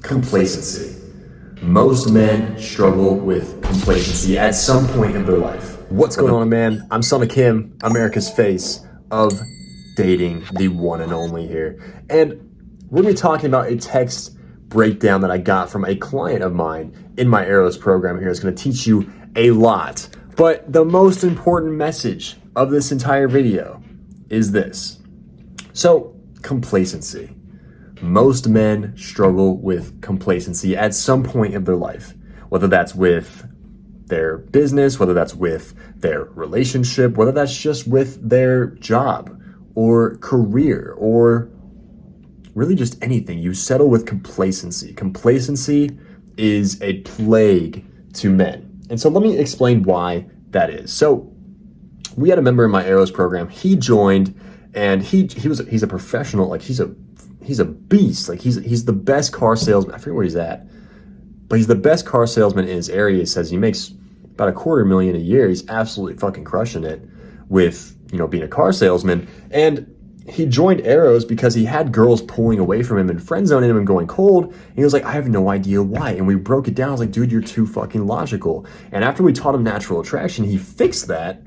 Complacency. Most men struggle with complacency at some point in their life. What's going on, man? I'm Selna Kim, America's face of dating, the one and only here. And we're going to be talking about a text breakdown that I got from a client of mine in my Arrows program here. It's going to teach you a lot. But the most important message of this entire video is this. So, complacency. Most men struggle with complacency at some point of their life, whether that's with their business, whether that's with their relationship, whether that's just with their job or career or really just anything. You settle with complacency. Complacency is a plague to men. And so let me explain why that is. So we had a member in my Arrows program. He joined and he's a professional, like he's a beast. Like he's the best car salesman. I forget where he's at, but he's the best car salesman in his area. He says he makes about $250,000 a year. He's absolutely fucking crushing it with, being a car salesman. And he joined Arrows because he had girls pulling away from him and friend zoning him and going cold. And he was like, I have no idea why. And we broke it down. I was like, dude, you're too fucking logical. And after we taught him natural attraction, he fixed that.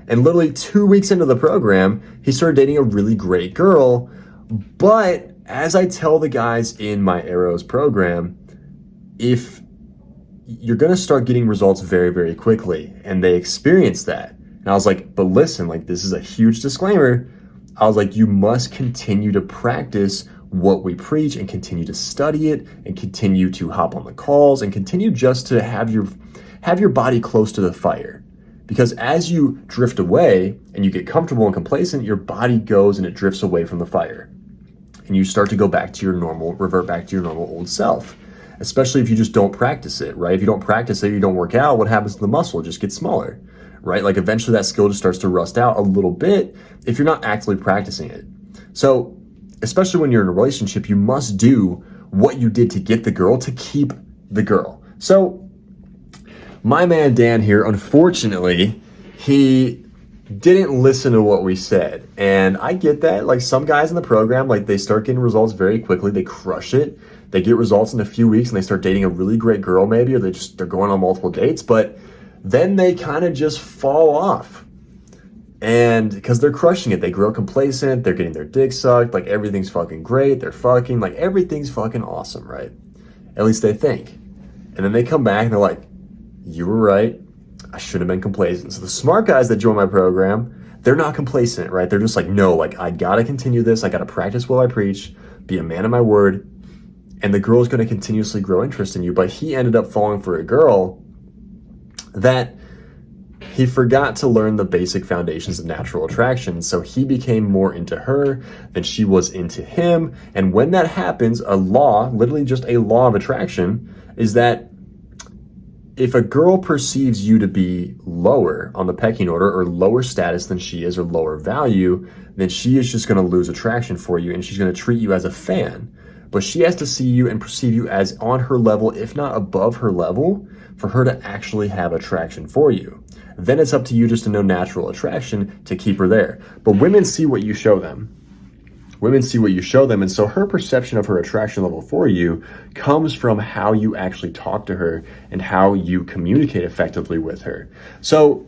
And literally 2 weeks into the program, he started dating a really great girl. But as I tell the guys in my Arrows program, if you're going to start getting results very, very quickly, and they experience that. And I was like, but listen, like this is a huge disclaimer. I was like, you must continue to practice what we preach and continue to study it and continue to hop on the calls and continue just to have your body close to the fire. Because as you drift away and you get comfortable and complacent, your body goes and it drifts away from the fire. And you start to revert back to your normal old self. Especially if you just don't practice it, right? If you don't practice it, you don't work out, what happens to the muscle? It just gets smaller, right? Like eventually that skill just starts to rust out a little bit if you're not actively practicing it. So especially when you're in a relationship, you must do what you did to get the girl to keep the girl. So my man Dan here, unfortunately, he didn't listen to what we said. And I get that. Like some guys in the program, like they start getting results very quickly. They crush it. They get results in a few weeks and they start dating a really great girl maybe, or they're going on multiple dates, but then they kind of just fall off. And because they're crushing it, they grow complacent, they're getting their dick sucked, like everything's fucking great, they're fucking, like everything's fucking awesome, right? At least they think. And then they come back and they're like, you were right, I should have been complacent. So the smart guys that join my program, they're not complacent, right? They're just like, no, like I gotta continue this, I gotta practice what I preach, be a man of my word, and the girl's gonna continuously grow interest in you. But he ended up falling for a girl that he forgot to learn the basic foundations of natural attraction. So he became more into her than she was into him. And when that happens, a law, literally just a law of attraction, is that if a girl perceives you to be lower on the pecking order or lower status than she is or lower value, then she is just going to lose attraction for you and she's going to treat you as a fan. But she has to see you and perceive you as on her level, if not above her level, for her to actually have attraction for you. Then it's up to you just to know natural attraction to keep her there. But women see what you show them. And so her perception of her attraction level for you comes from how you actually talk to her and how you communicate effectively with her. So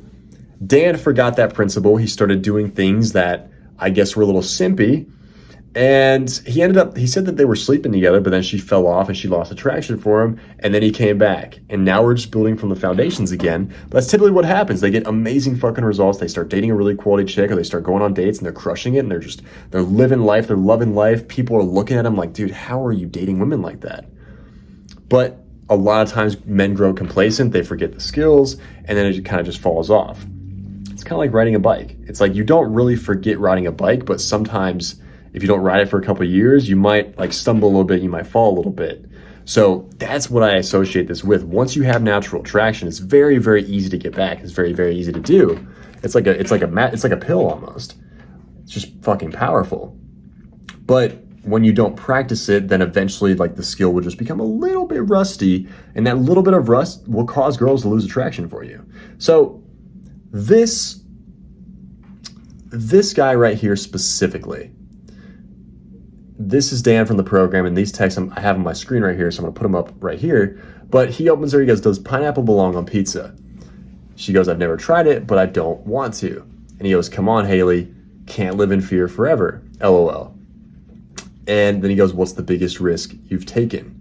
Dan forgot that principle. He started doing things that I guess were a little simpy. And he said that they were sleeping together, but then she fell off and she lost attraction for him. And then he came back. And now we're just building from the foundations again. But that's typically what happens. They get amazing fucking results. They start dating a really quality chick, or they start going on dates and they're crushing it. And they're living life. They're loving life. People are looking at them like, dude, how are you dating women like that? But a lot of times men grow complacent. They forget the skills. And then it kind of just falls off. It's kind of like riding a bike. It's like you don't really forget riding a bike, but sometimes if you don't ride it for a couple of years, you might like stumble a little bit, you might fall a little bit. So that's what I associate this with. Once you have natural attraction, it's very, very easy to get back. It's very, very easy to do. It's like a pill almost. It's just fucking powerful. But when you don't practice it, then eventually like the skill will just become a little bit rusty, and that little bit of rust will cause girls to lose attraction for you. So this guy right here specifically, this is Dan from the program, and these texts I have on my screen right here, so I'm gonna put them up right here. But he opens her, he goes, does pineapple belong on pizza? She goes, I've never tried it, but I don't want to. And he goes, come on, Haley, can't live in fear forever, LOL. And then he goes, what's the biggest risk you've taken?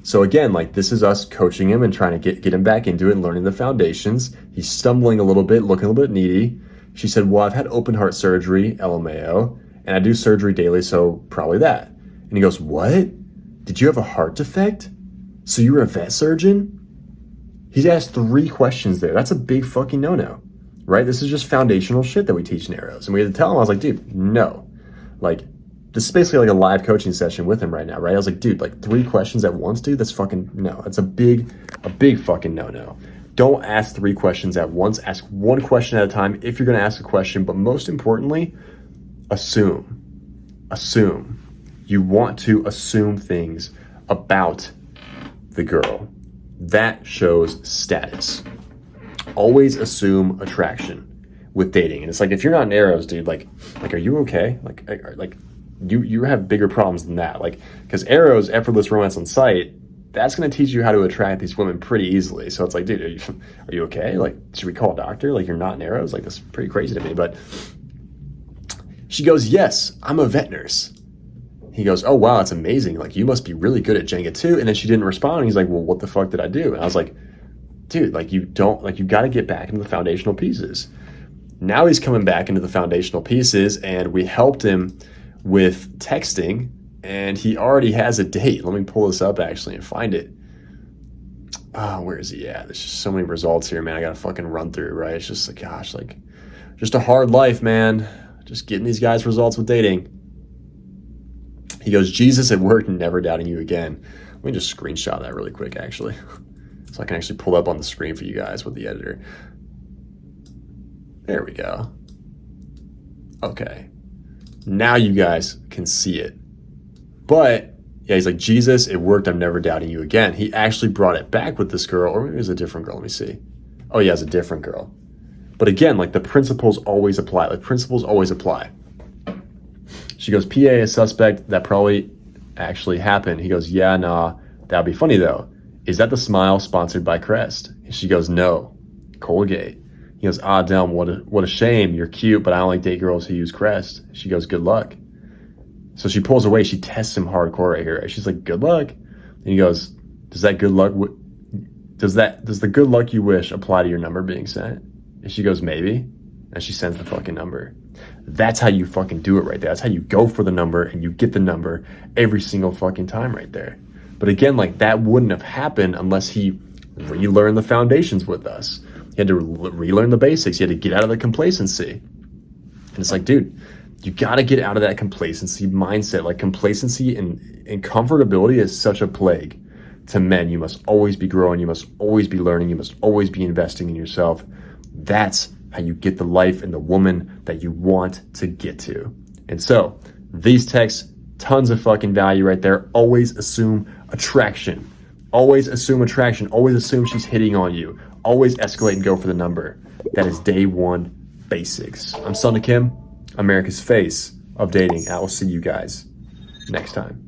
So again, like, this is us coaching him and trying to get him back into it and learning the foundations. He's stumbling a little bit, looking a little bit needy. She said, well, I've had open heart surgery, LMAO, and I do surgery daily, so probably that. And he goes, what? Did you have a heart defect? So you were a vet surgeon? He's asked 3 questions there. That's a big fucking no-no, right? This is just foundational shit that we teach in Arrows. And we had to tell him, I was like, dude, no. Like, this is basically like a live coaching session with him right now, right? I was like, dude, like 3 questions at once, dude, that's fucking, no. That's a big fucking no-no. Don't ask 3 questions at once. Ask 1 question at a time if you're gonna ask a question, but most importantly, assume. Assume. You want to assume things about the girl. That shows status. Always assume attraction with dating. And it's like, if you're not in Arrows, dude, like, are you okay? Like, you have bigger problems than that. Like, because Arrows, effortless romance on site, that's going to teach you how to attract these women pretty easily. So it's like, dude, are you okay? Like, should we call a doctor? Like, you're not in Arrows? Like, that's pretty crazy to me. But she goes, yes, I'm a vet nurse. He goes, oh, wow, that's amazing. Like, you must be really good at Jenga too. And then she didn't respond. And he's like, well, what the fuck did I do? And I was like, dude, like, you got to get back into the foundational pieces. Now he's coming back into the foundational pieces, and we helped him with texting, and he already has a date. Let me pull this up actually and find it. Oh, where is he at? There's just so many results here, man. I got to fucking run through, right? It's just like, gosh, like, just a hard life, man. Just getting these guys results with dating. He goes, Jesus, it worked, never doubting you again. Let me just screenshot that really quick, actually. So I can actually pull up on the screen for you guys with the editor. There we go. Okay. Now you guys can see it. But, yeah, he's like, Jesus, it worked, I'm never doubting you again. He actually brought it back with this girl, or maybe it was a different girl. Let me see. Oh, yeah, it's a different girl. But again, like, the principles always apply. Like, principles always apply. She goes, PA is suspect. That probably actually happened. He goes, yeah, nah, that'd be funny though. Is that the smile sponsored by Crest? And she goes, no, Colgate. He goes, ah, damn, what a shame. You're cute, but I only date girls who use Crest. She goes, good luck. So she pulls away. She tests him hardcore right here. She's like, good luck. And he goes, does the good luck you wish apply to your number being sent? And she goes, maybe. And she sends the fucking number. That's how you fucking do it right there. That's how you go for the number and you get the number every single fucking time right there. But again, like, that wouldn't have happened unless he relearned the foundations with us. He had to relearn the basics. He had to get out of the complacency. And it's like, dude, you got to get out of that complacency mindset. Like, complacency and comfortability is such a plague to men. You must always be growing. You must always be learning. You must always be investing in yourself. That's how you get the life and the woman that you want to get to. And so these texts, tons of fucking value right there. Always assume attraction. Always assume attraction. Always assume she's hitting on you. Always escalate and go for the number. That is day 1 basics. I'm Selna Kim, America's face of dating. I will see you guys next time.